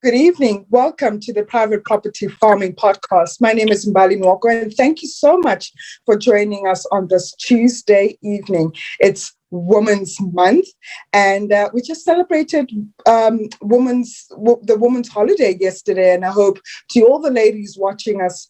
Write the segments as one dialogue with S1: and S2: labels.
S1: Good evening. Welcome to the Private Property Farming Podcast. My name is Mbali Nwoko, and thank you so much for joining us on this Tuesday evening. It's Women's Month, and we just celebrated the Women's Holiday yesterday. And I hope to all the ladies watching us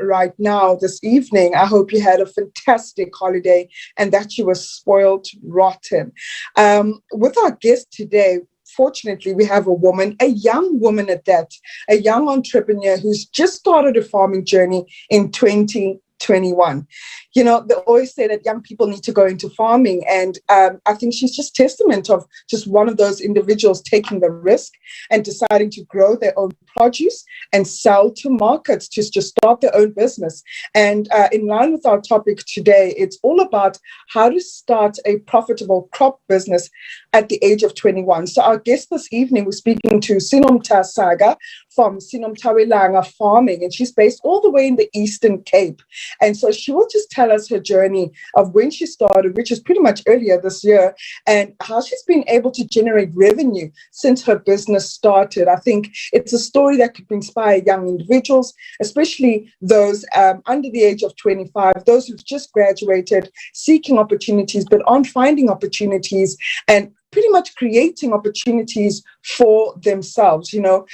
S1: right now this evening, I hope you had a fantastic holiday and that you were spoiled rotten. With our guest today, fortunately, we have a young woman at that, a young entrepreneur who's just started a farming journey in 2021. You know, they always say that young people need to go into farming. And I think she's just testament of just one of those individuals taking the risk and deciding to grow their own produce and sell to markets to just start their own business. And in line with our topic today, it's all about how to start a profitable crop business at the age of 21. So our guest this evening, we're speaking to Sinomtha from Sinomthawelanga Farming, and she's based all the way in the Eastern Cape. And so she will just tell us her journey of when she started, which is pretty much earlier this year, and how she's been able to generate revenue since her business started. I think it's a story that could inspire young individuals, especially those under the age of 25, those who've just graduated, seeking opportunities, but aren't finding opportunities, and pretty much creating opportunities for themselves, you know.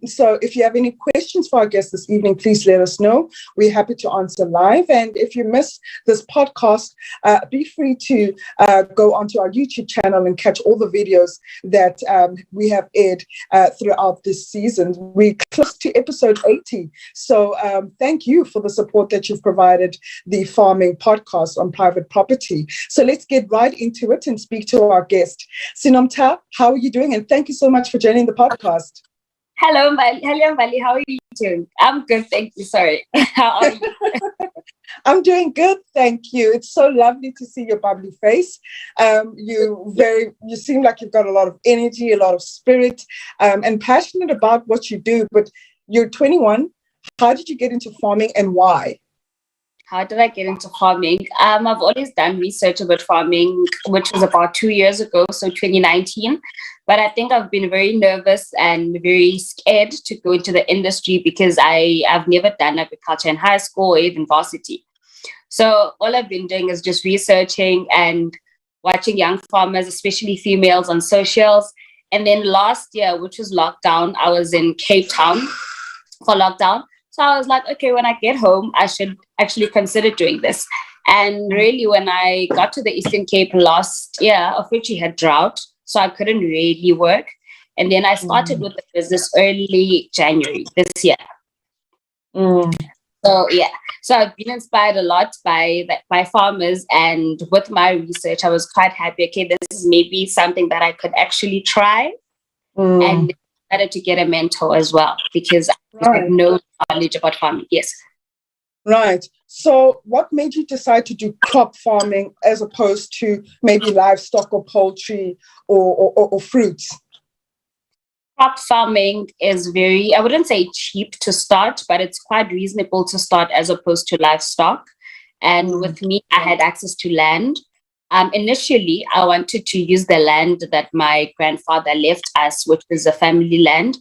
S1: So if you have any questions for our guest this evening, please let us know. We're happy to answer live. And if you missed this podcast, be free to go onto our YouTube channel and catch all the videos that we have aired throughout this season. We're close to episode 80. So thank you for the support that you've provided the farming podcast on private property. So let's get right into it and speak to our guest. Sinomtha, how are you doing? And thank you so much for joining the podcast.
S2: Hello, Mbali. How are you doing? I'm good, thank you. Sorry. How are you?
S1: I'm doing good, thank you. It's so lovely to see your bubbly face. You seem like you've got a lot of energy, a lot of spirit, and passionate about what you do. But you're 21. How did you get into farming and why?
S2: How did I get into farming? I've always done research about farming, which was about 2 years ago, so 2019. But I think I've been very nervous and very scared to go into the industry because I've never done agriculture in high school or even varsity. So all I've been doing is just researching and watching young farmers, especially females, on socials. And then last year, which was lockdown, I was in Cape Town for lockdown. So I was like, okay, when I get home, I should actually consider doing this. And really, when I got to the Eastern Cape last year, of which we had drought, so I couldn't really work. And then I started with the business early January this year. So I've been inspired a lot by farmers, and with my research, I was quite happy. Okay, this is maybe something that I could actually try, and decided to get a mentor as well because I had no knowledge about farming. Yes.
S1: Right. So what made you decide to do crop farming as opposed to maybe livestock or poultry or fruits?
S2: Crop farming is very, I wouldn't say cheap to start, but it's quite reasonable to start as opposed to livestock. And with me, I had access to land. Initially, I wanted to use the land that my grandfather left us, which is a family land.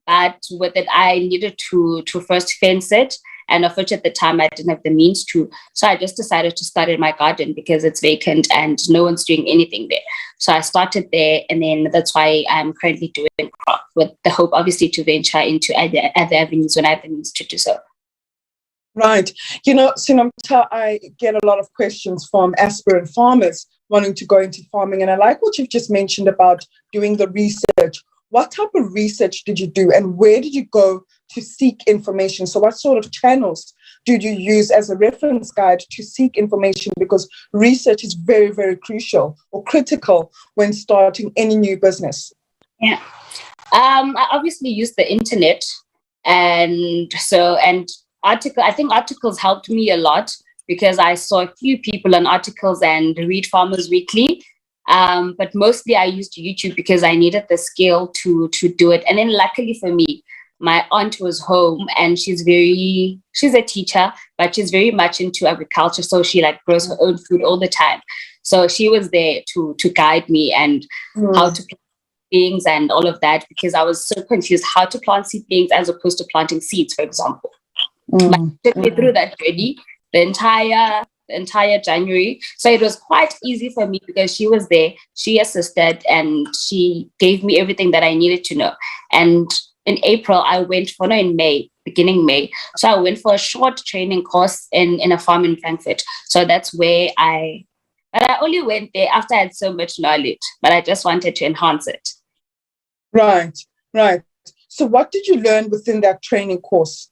S2: But with it, I needed to first fence it. And of which at the time I didn't have the means to. So I just decided to start in my garden because it's vacant and no one's doing anything there. So I started there, and then that's why I'm currently doing crop, with the hope obviously to venture into other avenues when I have the means to do so.
S1: Right. You know, Sinomtha, I get a lot of questions from aspirant farmers wanting to go into farming. And I like what you've just mentioned about doing the research. What type of research did you do, and where did you go to seek information? So what sort of channels did you use as a reference guide to seek information? Because research is very, very crucial or critical when starting any new business.
S2: Yeah. I obviously used the internet, and I think articles helped me a lot because I saw a few people on articles and read Farmers Weekly. But mostly I used YouTube because I needed the skill to do it. And then luckily for me, my aunt was home, and she's a teacher, but she's very much into agriculture. So she grows her own food all the time. So she was there to guide me and how to seedlings and all of that, because I was so confused how to plant seedlings as opposed to planting seeds, for example. But she took me through that journey the entire January. So it was quite easy for me because she was there, she assisted, and she gave me everything that I needed to know. And in April, I went for, no, in May, beginning May. So I went for a short training course in a farm in Frankfurt. So that's where but I only went there after I had so much knowledge, but I just wanted to enhance it.
S1: Right, right. So what did you learn within that training course?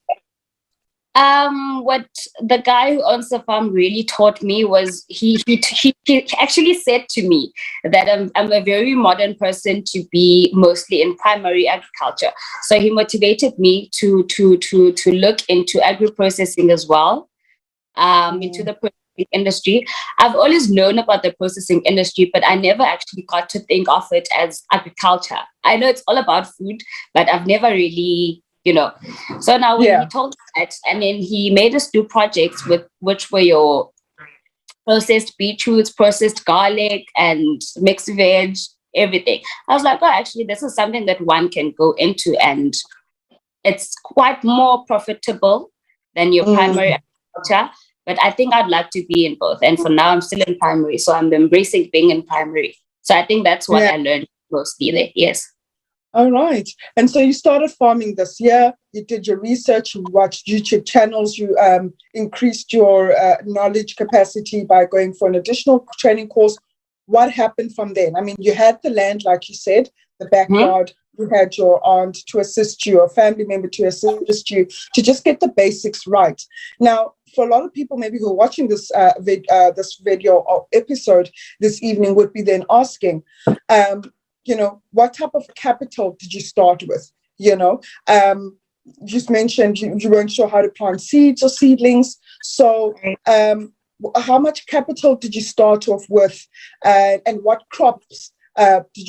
S2: What the guy who owns the farm really taught me was he actually said to me that I'm a very modern person to be mostly in primary agriculture. So he motivated me to look into agri-processing as well, into the processing industry. I've always known about the processing industry, but I never actually got to think of it as agriculture. I know it's all about food, but I've never really, So now when he told us that, and then he made us do projects which were your processed beetroots, processed garlic, and mixed veg, everything. I was like, oh, actually, this is something that one can go into, and it's quite more profitable than your primary agriculture. But I think I'd like to be in both. And for now, I'm still in primary, so I'm embracing being in primary. So I think that's what I learned mostly there. Yes.
S1: All right. And so you started farming this year. You did your research, you watched YouTube channels, you increased your knowledge capacity by going for an additional training course. What happened from then? I mean, you had the land, like you said, the backyard, you had your aunt to assist you, a family member to assist you, to just get the basics right. Now, for a lot of people maybe who are watching this video or episode this evening would be then asking, what type of capital did you start with? You just mentioned you weren't sure how to plant seeds or seedlings. So how much capital did you start off with, and what crops did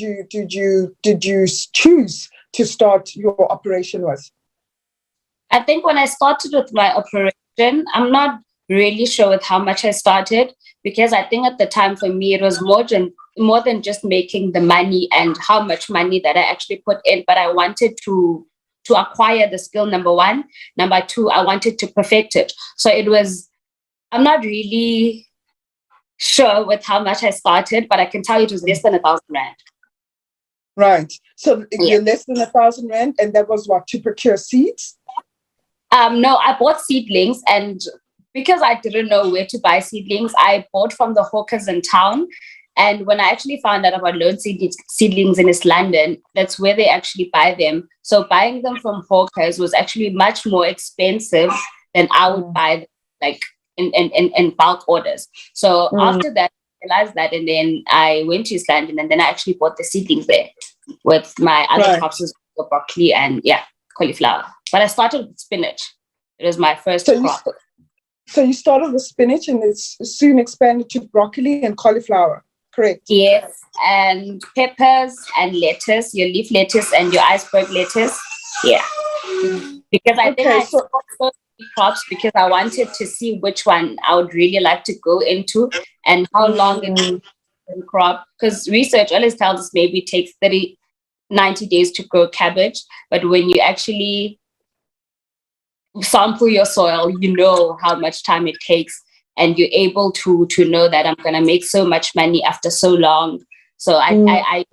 S1: you choose to start your operation with?
S2: I think when I started with my operation, I'm not really sure with how much I started, because I think at the time for me it was more than just making the money and how much money that I actually put in, but I wanted to acquire the skill, number one. Number two, I wanted to perfect it. So I'm not really sure with how much I started, but I can tell you it was less than 1,000 rand.
S1: Right. So you're less than 1,000 rand, and that was what, to procure seeds?
S2: No, I bought seedlings, and because I didn't know where to buy seedlings, I bought from the hawkers in town. And when I actually found out about loan seedlings in East London, that's where they actually buy them. So buying them from hawkers was actually much more expensive than I would buy them, like in bulk orders. So after that, I realized that, and then I went to East London, and then I actually bought the seedlings there with my other crops, broccoli and cauliflower. But I started with spinach. It was my first crop.
S1: So you started with spinach, and it's soon expanded to broccoli and cauliflower, correct?
S2: Yes, and peppers and lettuce, your leaf lettuce and your iceberg lettuce. Yeah. Because I think I started so many crops because I wanted to see which one I would really like to go into and how long it takes to crop. Because research always tells us maybe it takes 90 days to grow cabbage, but when you actually sample your soil, you know how much time it takes, and you're able to know that I'm going to make so much money after so long. So I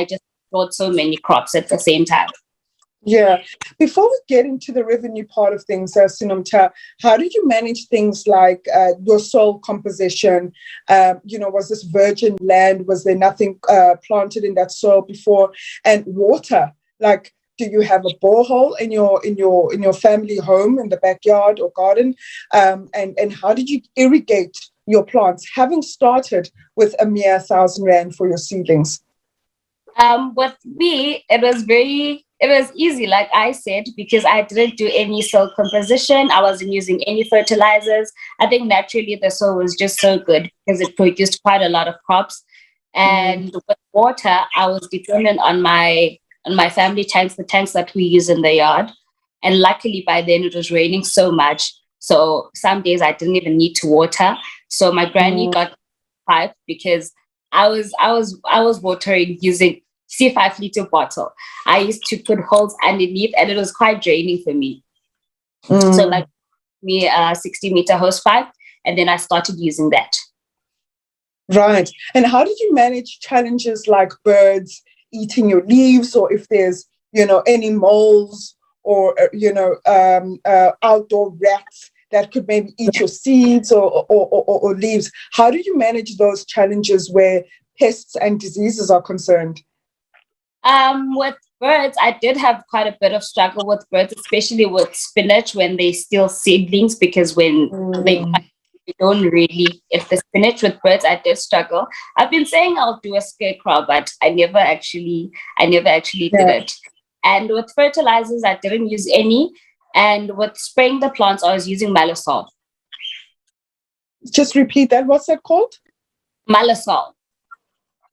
S2: just bought so many crops at the same time.
S1: Yeah. Before we get into the revenue part of things, Sinomtha, how did you manage things like your soil composition? Was this virgin land? Was there nothing planted in that soil before? And water, like, do you have a borehole in your family home in the backyard or garden? And how did you irrigate your plants, having started with a mere 1,000 rand for your seedlings?
S2: With me, it was easy, like I said, because I didn't do any soil composition. I wasn't using any fertilizers. I think naturally the soil was just so good because it produced quite a lot of crops. And with water, I was dependent on my family tanks, the tanks that we use in the yard. And luckily by then it was raining so much. So some days I didn't even need to water. So my granny got a pipe because I was watering using see 5 liter bottle. I used to put holes underneath, and it was quite draining for me. So like me a 60-meter hose pipe, and then I started using that.
S1: Right. And how did you manage challenges like birds eating your leaves, or if there's, any moles or, outdoor rats that could maybe eat your seeds or leaves? How do you manage those challenges where pests and diseases are concerned?
S2: With birds, I did have quite a bit of struggle with birds, especially with spinach when they steal seedlings, because when they don't really, if the spinach with birds, I did struggle. I've been saying I'll do a scarecrow, but I never actually did it. And with fertilizers, I didn't use any. And with spraying the plants, I was using Malasol.
S1: Just repeat that. What's that called?
S2: Malasol.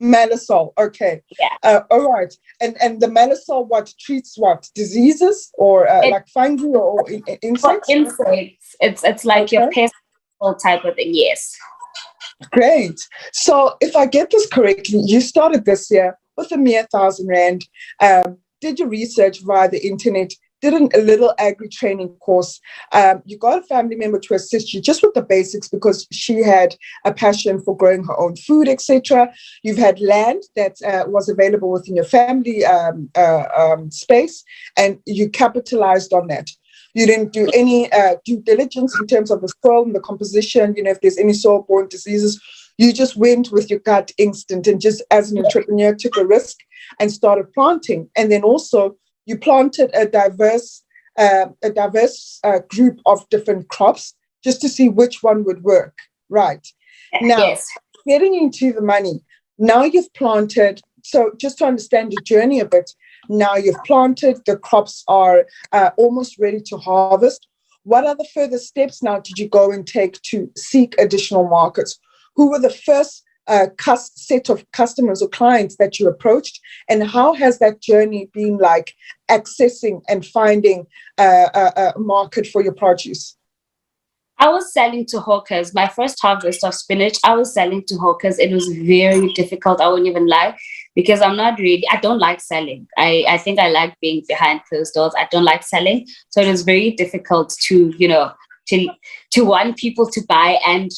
S1: Malasol. Okay.
S2: Yeah.
S1: All right. And the Malasol, what treats what diseases or like fungi or insects?
S2: For insects. It's like your pest type of thing. Yes.
S1: Great. So if I get this correctly, you started this year with a mere 1,000 Rand, did your research via the internet, did a little agri training course. You got a family member to assist you just with the basics because she had a passion for growing her own food, etc. You've had land that was available within your family space, and you capitalized on that. You didn't do any due diligence in terms of the soil and the composition, if there's any soil-borne diseases. You just went with your gut instinct and just as an entrepreneur took a risk and started planting. And then also you planted a diverse group of different crops just to see which one would work. Right. Now, getting into the money, now you've planted. So just to understand your journey a bit, now you've planted, the crops are almost ready to harvest. What are the further steps now did you go and take to seek additional markets? Who were the first set of customers or clients that you approached? And how has that journey been like accessing and finding a market for your produce?
S2: I was selling to hawkers. My first harvest of spinach, I was selling to hawkers. It was very difficult. I won't even lie, because I don't like selling. I think I like being behind closed doors. I don't like selling. So it was very difficult to want people to buy, and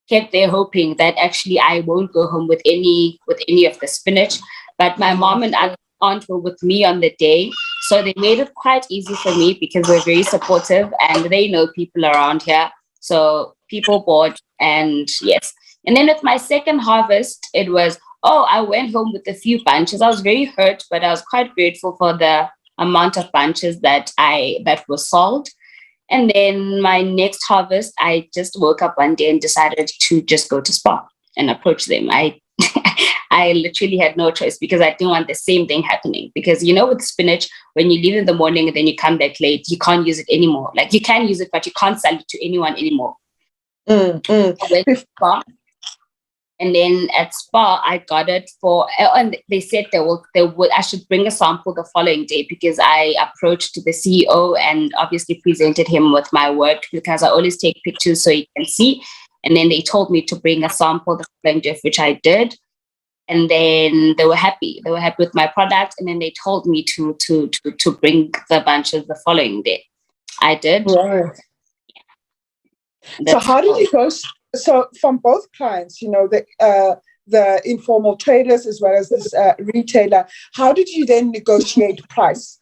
S2: kept there hoping that actually I won't go home with any of the spinach. But my mom and aunt were with me on the day. So they made it quite easy for me because they're very supportive and they know people around here. So people bought, and yes. And then with my second harvest, it was, I went home with a few bunches. I was very hurt, but I was quite grateful for the amount of bunches that were sold. And then my next harvest, I just woke up one day and decided to just go to Spa and approach them. I literally had no choice because I didn't want the same thing happening. Because, with spinach, when you leave in the morning and then you come back late, you can't use it anymore. Like, you can use it, but you can't sell it to anyone anymore. I went to Spa. And then at Spa, I got it and they said I should bring a sample the following day, because I approached the CEO and obviously presented him with my work, because I always take pictures so he can see. And then they told me to bring a sample the following day, which I did. And then they were happy. They were happy with my product. And then they told me to bring the bunches the following day. I did.
S1: Right. So how did you go? So from both clients, the informal traders as well as this retailer, how did you then negotiate price?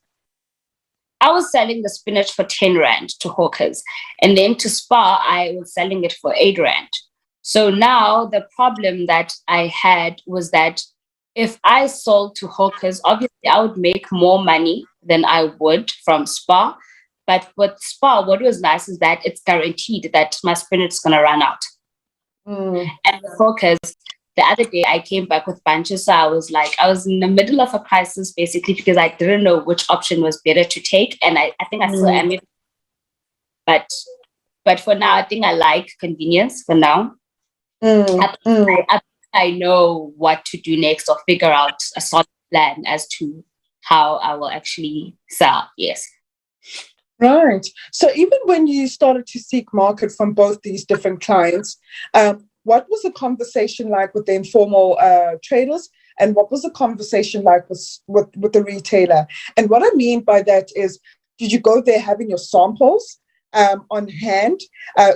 S2: I was selling the spinach for 10 Rand to hawkers. And then to Spa, I was selling it for 8 Rand. So now the problem that I had was that if I sold to hawkers, obviously I would make more money than I would from Spa. But with Spa, what was nice is that it's guaranteed that my spinach is going to run out. And with hawkers, the other day I came back with bunches. So I was in the middle of a crisis, basically, because I didn't know which option was better to take. And I think I still am. But for now, I think I like convenience for now. I know what to do next, or figure out a solid plan as to how I will actually sell. Yes.
S1: Right. So even when you started to seek market from both these different clients, what was the conversation like with the informal traders And what was the conversation like with the retailer? And what I mean by that is, did you go there having your samples on hand,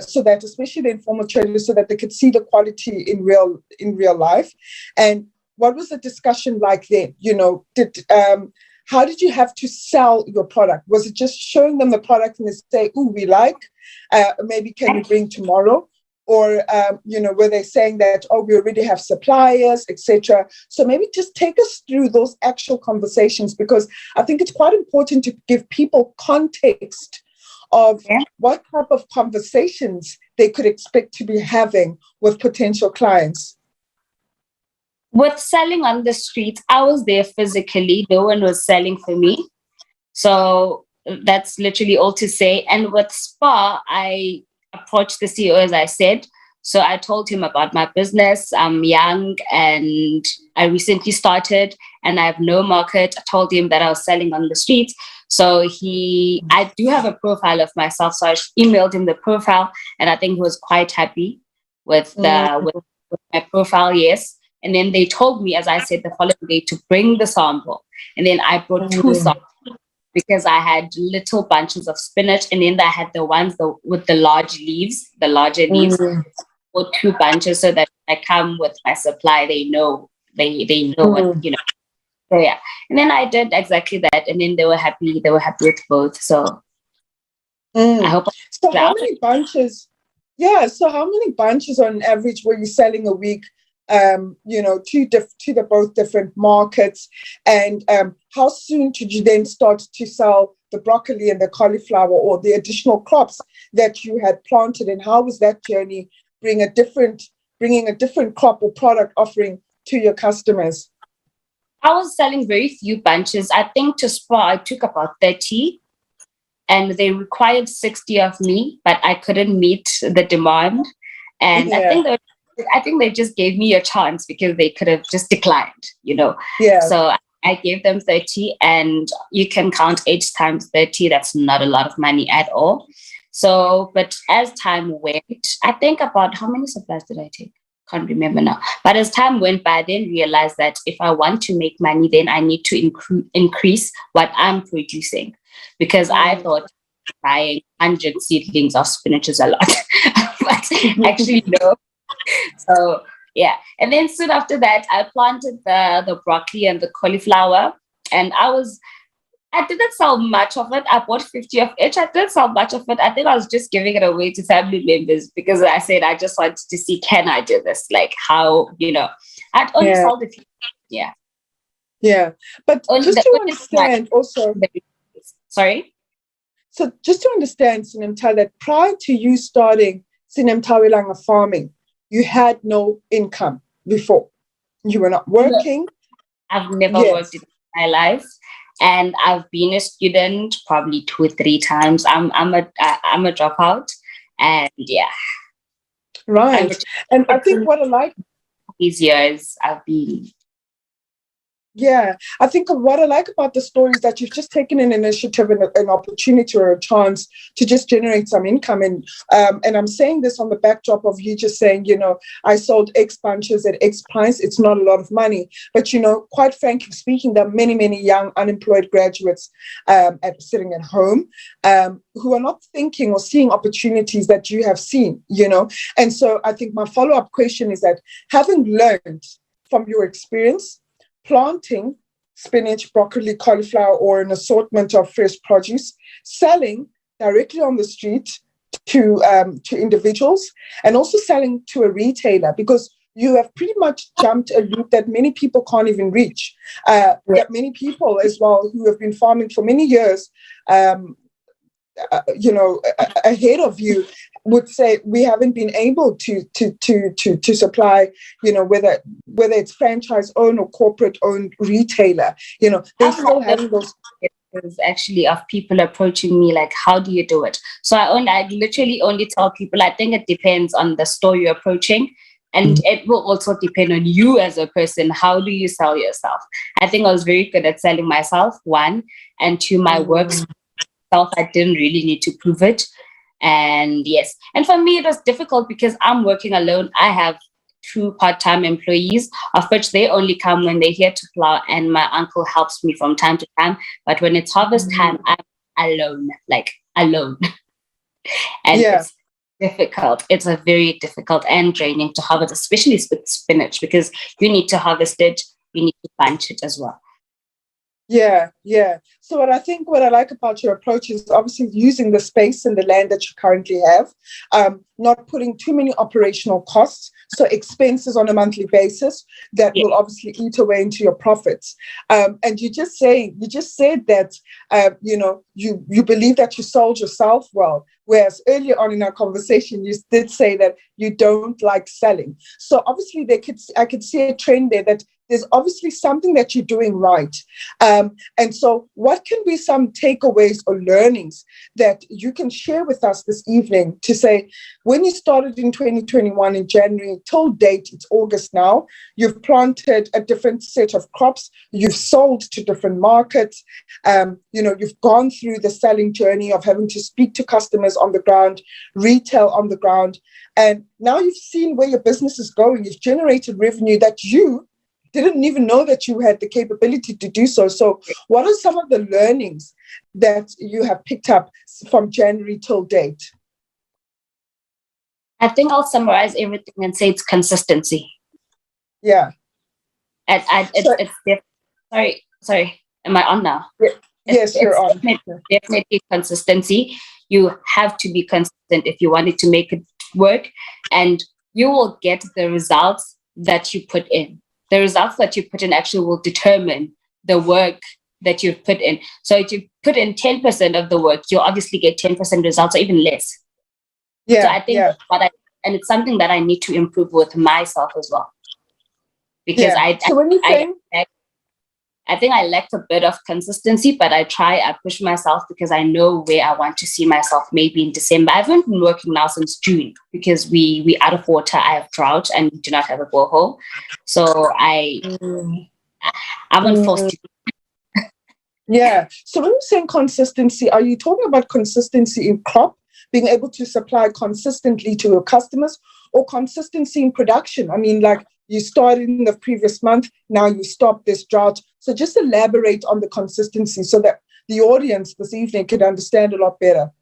S1: so that, especially the informal traders, so that they could see the quality in real life? And what was the discussion like then? How did you have to sell your product? Was it just showing them the product and they say, "Ooh, we like, maybe can you bring tomorrow?" Or, were they saying that, "Oh, we already have suppliers," etc.? So maybe just take us through those actual conversations, because I think it's quite important to give people context of what type of conversations they could expect to be having with potential clients.
S2: With selling on the streets, I was there physically. No one was selling for me. So that's literally all to say. And with Spa, I approached the CEO, as I said. So I told him about my business. I'm young and I recently started and I have no market. I told him that I was selling on the streets. So I do have a profile of myself. So I emailed him the profile and I think he was quite happy with my profile. Yes. And then they told me, as I said, the following day to bring the sample. And then I brought 2 samples because I had little bunches of spinach. And then I had the ones with the larger leaves. Or 2 bunches, so that I come with my supply. They know what, So yeah. And then I did exactly that. And then they were happy. They were happy with both. So I hope.
S1: So how many bunches? Yeah. So how many bunches on average were you selling a week? To the both different markets, and how soon did you then start to sell the broccoli and the cauliflower, or the additional crops that you had planted? And how was that journey bringing a different crop or product offering to your customers?
S2: I was selling very few bunches. I think to Spa I took about 30, and they required 60 of me, but I couldn't meet the demand. And I think they just gave me a chance because they could have just declined,
S1: Yeah.
S2: So I gave them 30, and you can count 8 times 30. That's not a lot of money at all. So, but as time went, I think about how many supplies did I take? Can't remember now. But as time went by, I then realized that if I want to make money, then I need to increase what I'm producing, because I thought buying 100 seedlings of spinach is a lot. But actually, no. So yeah, and then soon after that, I planted the broccoli and the cauliflower, and I didn't sell much of it. I bought 50 of each. I didn't sell much of it. I think I was just giving it away to family members because I said I just wanted to see, can I do this? Like how, I'd only sold a few. Yeah.
S1: Yeah. But just to understand also.
S2: Sorry?
S1: So just to understand, Sinomtha, that prior to you starting Sinomthawelanga farming, you had no income before. You were not working.
S2: I've never worked in my life, and I've been a student probably 2 or 3 times. I'm a dropout, and yeah.
S1: Right. And I think what I like
S2: these years I've been.
S1: Yeah, I think what I like about the story is that you've just taken an initiative and an opportunity or a chance to just generate some income. And I'm saying this on the backdrop of you just saying, I sold X bunches at X price. It's not a lot of money. But, quite frankly speaking, there are many, many young unemployed graduates sitting at home who are not thinking or seeing opportunities that you have seen, And so I think my follow-up question is that, having learned from your experience, planting spinach, broccoli, cauliflower, or an assortment of fresh produce, selling directly on the street to individuals, and also selling to a retailer, because you have pretty much jumped a loop that many people can't even reach. That many people as well who have been farming for many years, ahead of you, would say we haven't been able to supply, whether it's franchise owned or corporate owned retailer, they're still having those
S2: actually of people approaching me like, how do you do it? So I literally only tell people, I think it depends on the store you're approaching, and it will also depend on you as a person. How do you sell yourself? I think I was very good at selling myself, 1, and 2, my works self, I didn't really need to prove it. And yes, and for me it was difficult because I'm working alone. I have 2 part-time employees, of which they only come when they're here to plow, and my uncle helps me from time to time. But when it's harvest time, I'm alone, like alone. And it's difficult. It's a very difficult and draining to harvest, especially with spinach, because you need to harvest it, you need to bunch it as well.
S1: Yeah. So what I like about your approach is obviously using the space and the land that you currently have, not putting too many operational costs, so expenses on a monthly basis that will obviously eat away into your profits. And you just said that you believe that you sold yourself well, whereas earlier on in our conversation you did say that you don't like selling. So obviously I could see a trend there that there's obviously something that you're doing right. And so what can be some takeaways or learnings that you can share with us this evening to say, when you started in 2021 in January till date, it's August now, you've planted a different set of crops, you've sold to different markets, you've gone through the selling journey of having to speak to customers on the ground, retail on the ground, and now you've seen where your business is going. You've generated revenue that you didn't even know that you had the capability to do so. So what are some of the learnings that you have picked up from January till date?
S2: I think I'll summarize everything and say it's consistency.
S1: Yeah.
S2: Sorry. Am I on now?
S1: Yes, you're on.
S2: Definitely consistency. You have to be consistent if you want it to make it work, and you will get the results that you put in. The results that you put in actually will determine the work that you've put in. So if you put in 10% of the work, you'll obviously get 10% results or even less. Yeah. So I think and it's something that I need to improve with myself as well. Because I think I lacked a bit of consistency, but I push myself because I know where I want to see myself maybe in December. I haven't been working now since June because we out of water. I have drought and we do not have a borehole. So I'm unforced to.
S1: Yeah. So when you're saying consistency, are you talking about consistency in crop, being able to supply consistently to your customers, or consistency in production? I mean, like, you started in the previous month, now you stopped this drought. So just elaborate on the consistency so that the audience this evening can understand a lot better.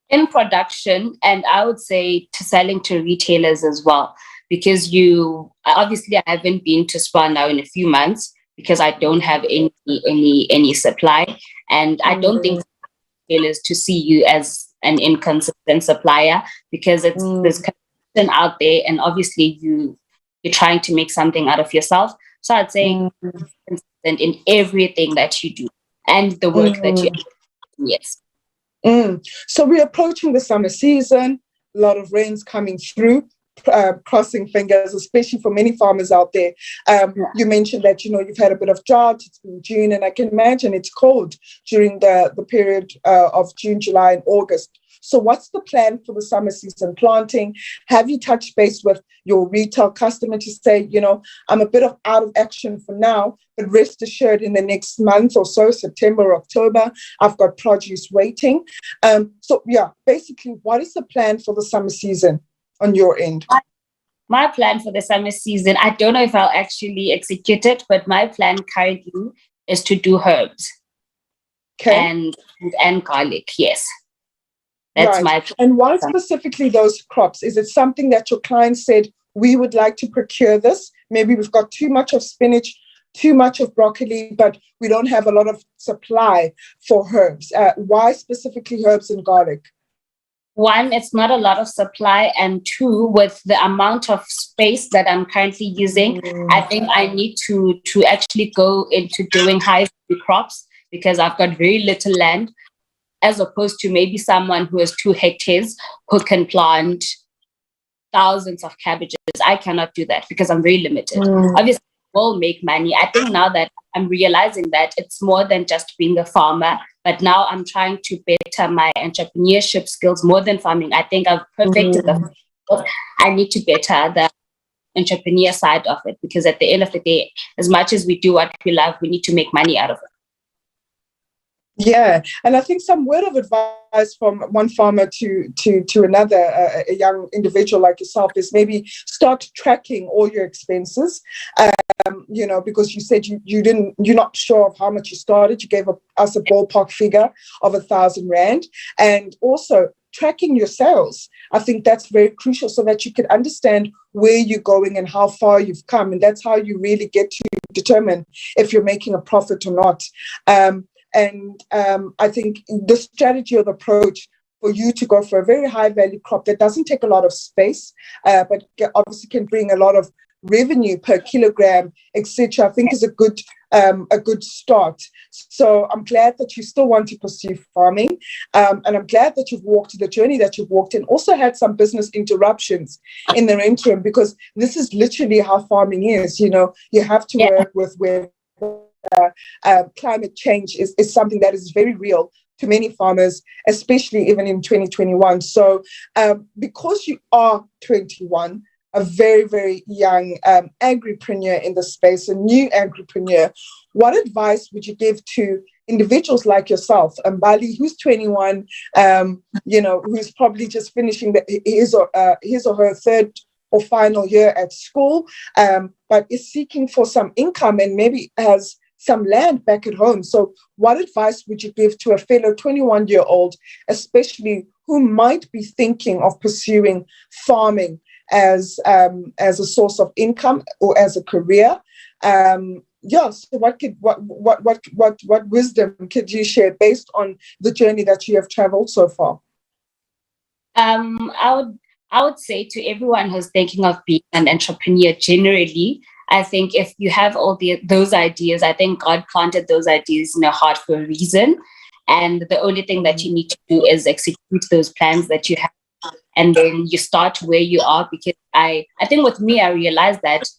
S2: In production, and I would say to selling to retailers as well, because I haven't been to Spa now in a few months because I don't have any supply, and I don't think retailers to see you as an inconsistent supplier because there's competition out there, and obviously you're trying to make something out of yourself. So I'd say consistent in everything that you do and the work that you do. Yes.
S1: So we're approaching the summer season, a lot of rains coming through, crossing fingers, especially for many farmers out there. You mentioned that, you've had a bit of drought. It's been June, and I can imagine it's cold during the period of June, July, and August. So what's the plan for the summer season planting? Have you touched base with your retail customer to say, I'm a bit out of action for now, but rest assured in the next month or so, September, October, I've got produce waiting. Basically, what is the plan for the summer season on your end?
S2: My plan for the summer season, I don't know if I'll actually execute it, but my plan currently is to do herbs. Okay. And garlic, yes. That's my plan.
S1: And why specifically those crops? Is it something that your clients said, we would like to procure this? Maybe we've got too much of spinach, too much of broccoli, but we don't have a lot of supply for herbs. Why specifically herbs and garlic?
S2: One, it's not a lot of supply, and two, with the amount of space that I'm currently using, I think I need to actually go into doing high crops because I've got very little land, as opposed to maybe someone who has 2 hectares who can plant thousands of cabbages. I cannot do that because I'm very limited. Obviously, I will make money. I think now that I'm realizing that it's more than just being a farmer, but now I'm trying to better my entrepreneurship skills more than farming. I think I've perfected the I need to better the entrepreneur side of it because at the end of the day, as much as we do what we love, we need to make money out of it.
S1: Yeah, and I think some word of advice from one farmer to another, a young individual like yourself, is maybe start tracking all your expenses. Because you said you're not sure of how much you started. You gave us a ballpark figure of 1,000 rand, and also tracking your sales. I think that's very crucial so that you can understand where you're going and how far you've come, and that's how you really get to determine if you're making a profit or not. I think the strategy or the approach for you to go for a very high value crop that doesn't take a lot of space, but obviously can bring a lot of revenue per kilogram, etc., I think is a good start. So I'm glad that you still want to pursue farming, and I'm glad that you've walked the journey that you've walked and also had some business interruptions in the interim, because this is literally how farming is. You have to work with where climate change is something that is very real to many farmers, especially even in 2021. So because you are 21, a very, very young agripreneur in the space, a new agripreneur, what advice would you give to individuals like yourself, Mbali, who's 21, who's probably just finishing his or her third or final year at school, but is seeking for some income and maybe has some land back at home? So what advice would you give to a fellow 21-year-old, especially who might be thinking of pursuing farming as a source of income or as a career? So what wisdom could you share based on the journey that you have traveled so far?
S2: I would say to everyone who's thinking of being an entrepreneur generally, I think if you have all those ideas, I think God planted those ideas in your heart for a reason. And the only thing that you need to do is execute those plans that you have. And then you start where you are, because I think with me, I realized that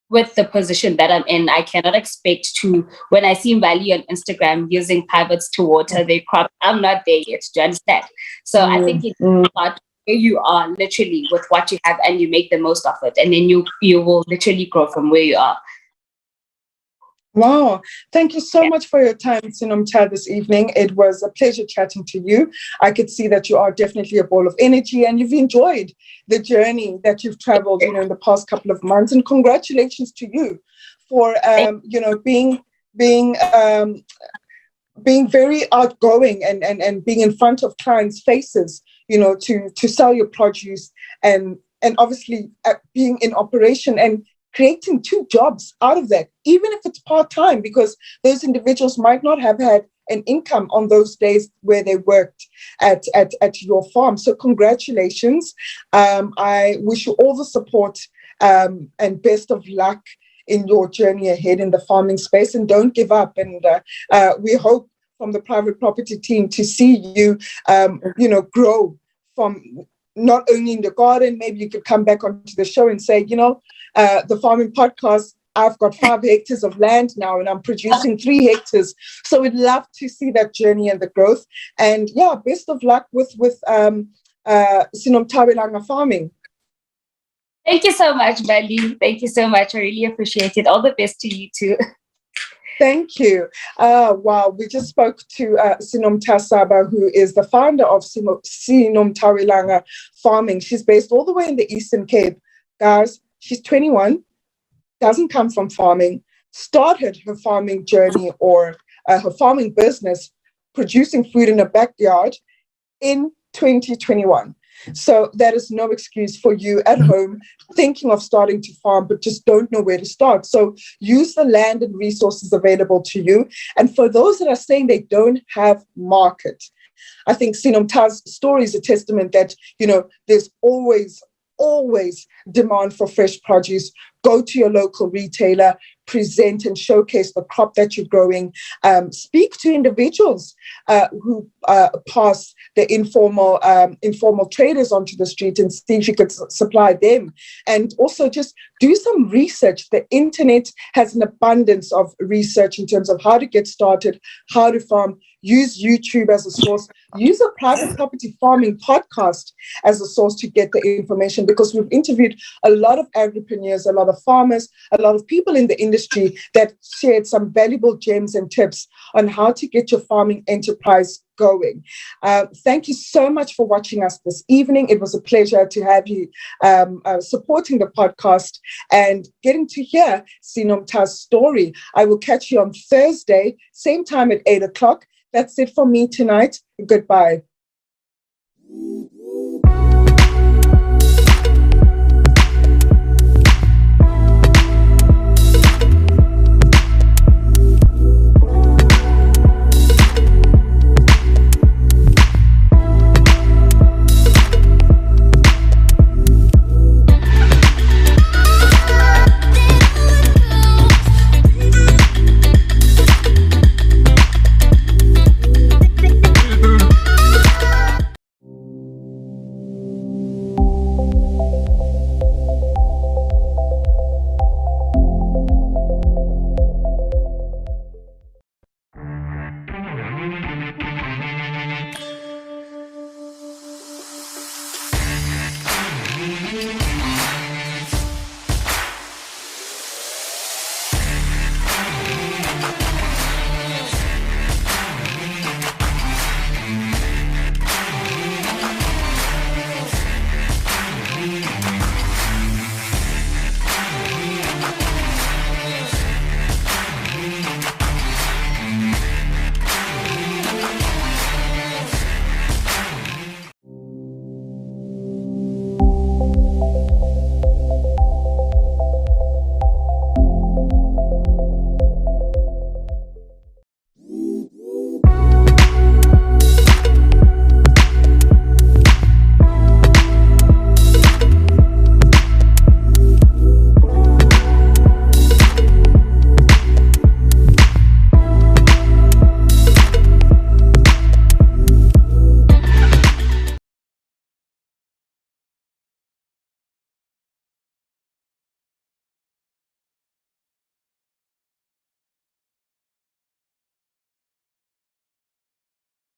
S2: with the position that I'm in, I cannot expect to, when I see value on Instagram using pivots to water their crop, I'm not there yet. Do you understand? So I think you start where you are, literally with what you have, and you make the most of it, and then you will literally grow from where you are.
S1: Wow. Thank you so much for your time, Sinomtha, this evening. It was a pleasure chatting to you. I could see that you are definitely a ball of energy and you've enjoyed the journey that you've traveled, in the past couple of months. And congratulations to you for, being very outgoing and being in front of clients' faces, to sell your produce and obviously being in operation and creating 2 jobs out of that, even if it's part-time, because those individuals might not have had an income on those days where they worked at your farm. So congratulations. I wish you all the support and best of luck in your journey ahead in the farming space, and don't give up. And we hope from the private property team to see you, grow from not only in the garden. Maybe you could come back onto the show and say, the farming podcast, I've got 5 hectares of land now and I'm producing 3 hectares. So we'd love to see that journey and the growth. And best of luck with Sinomthawelanga farming.
S2: Thank you so much, Bali. Thank you so much. I really appreciate it. All the best to you too.
S1: Thank you. Wow, we just spoke to Sinomtha Saba, who is the founder of Sinomthawelanga Farming. She's based all the way in the Eastern Cape. Guys, she's 21, doesn't come from farming, started her farming journey or her farming business producing food in her backyard in 2021. So that is no excuse for you at home thinking of starting to farm, but just don't know where to start. So use the land and resources available to you. And for those that are saying they don't have market, I think Sinomtha's story is a testament that, there's always demand for fresh produce. Go to your local retailer, present and showcase the crop that you're growing. Speak to individuals who pass the informal traders onto the street and see if you could supply them. And also just do some research. The internet has an abundance of research in terms of how to get started, how to farm. use YouTube as a source, use a private property farming podcast as a source to get the information, because we've interviewed a lot of agripreneurs, a lot of farmers, a lot of people in the industry that shared some valuable gems and tips on how to get your farming enterprise going. Thank you so much for watching us this evening. It was a pleasure to have you supporting the podcast and getting to hear Sinomtha's story. I will catch you on Thursday, same time at 8 o'clock. That's it for me tonight. Goodbye.